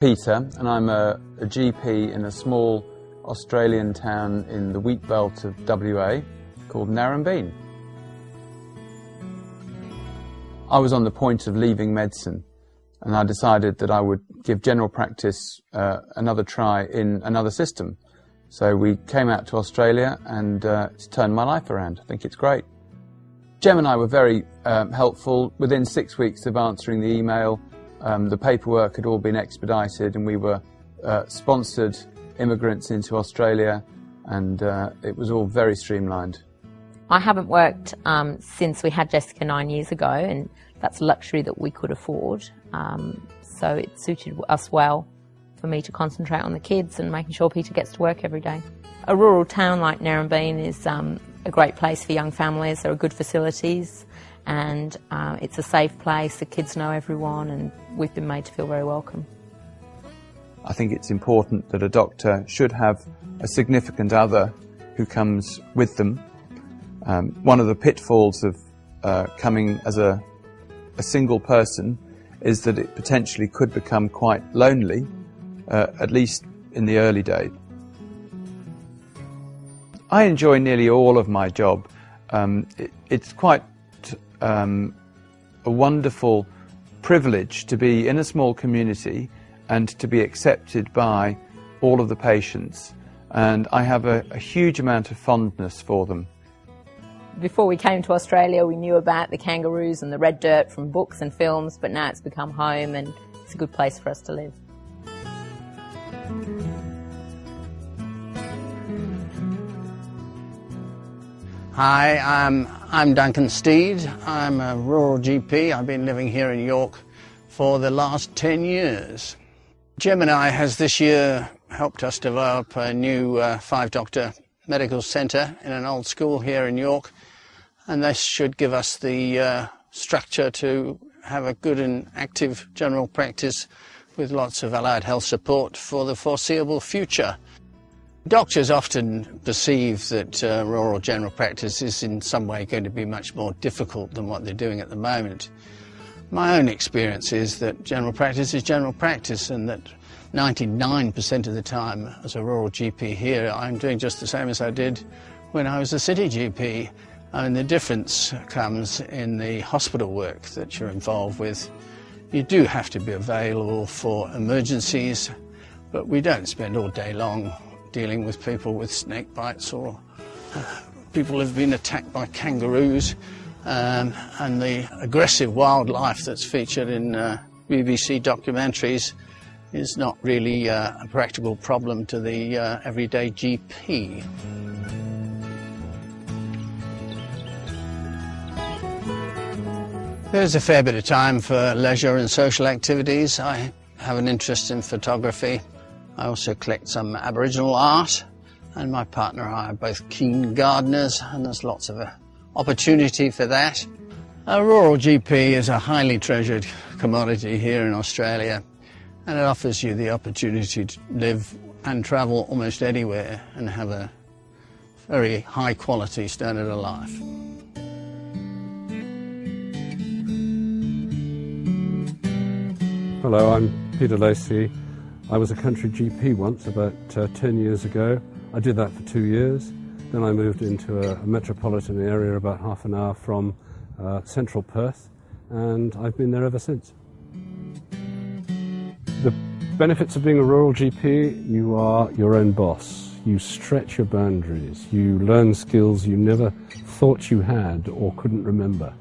Peter, and I'm a GP in a small Australian town in the wheat belt of WA called Narrabeen. I was on the point of leaving medicine, and I decided that I would give general practice another try in another system. So we came out to Australia, and it's turned my life around. I think it's great. Gem and I were very helpful. Within 6 weeks of answering the email, the paperwork had all been expedited, and we were sponsored immigrants into Australia, and it was all very streamlined. I haven't worked since we had Jessica 9 years ago, and that's a luxury that we could afford. So it suited us well for me to concentrate on the kids and making sure Peter gets to work every day. A rural town like Narrabeen is a great place for young families. There are good facilities, and it's a safe place. The kids know everyone, and we've been made to feel very welcome. I think it's important that a doctor should have a significant other who comes with them. One of the pitfalls of coming as a single person is that it potentially could become quite lonely, at least in the early days. I enjoy nearly all of my job. It's quite a wonderful privilege to be in a small community and to be accepted by all of the patients, and I have a huge amount of fondness for them. Before we came to Australia, we knew about the kangaroos and the red dirt from books and films, but now it's become home, and it's a good place for us to live. Hi, I'm Duncan Steed. I'm a rural GP. I've been living here in York for the last 10 years. Gemini has this year helped us develop a new 5-doctor medical centre in an old school here in York, and this should give us the structure to have a good and active general practice with lots of allied health support for the foreseeable future. Doctors often perceive that rural general practice is in some way going to be much more difficult than what they're doing at the moment. My own experience is that general practice is general practice, and that 99% of the time as a rural GP here, I'm doing just the same as I did when I was a city GP. And the difference comes in the hospital work that you're involved with. You do have to be available for emergencies, but we don't spend all day long dealing with people with snake bites or people who've been attacked by kangaroos, and the aggressive wildlife that's featured in BBC documentaries is not really a practical problem to the everyday GP. There's a fair bit of time for leisure and social activities. I have an interest in photography. I also collect some Aboriginal art, and my partner and I are both keen gardeners, and there's lots of opportunity for that. A rural GP is a highly treasured commodity here in Australia, and it offers you the opportunity to live and travel almost anywhere and have a very high quality standard of life. Hello, I'm Peter Lacey. I was a country GP once, about 10 years ago. I did that for 2 years. Then I moved into a metropolitan area about half an hour from central Perth, and I've been there ever since. The benefits of being a rural GP: you are your own boss. You stretch your boundaries. You learn skills you never thought you had or couldn't remember.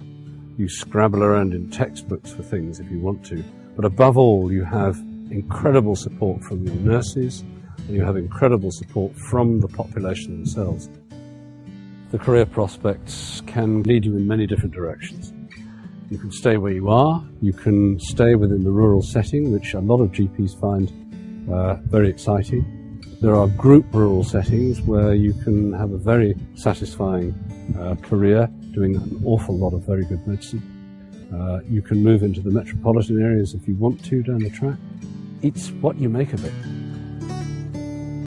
You scrabble around in textbooks for things if you want to. But above all, you have incredible support from your nurses, and you have incredible support from the population themselves. The career prospects can lead you in many different directions. You can stay where you are, you can stay within the rural setting, which a lot of GPs find very exciting. There are group rural settings where you can have a very satisfying career doing an awful lot of very good medicine. You can move into the metropolitan areas if you want to down the track. It's what you make of it.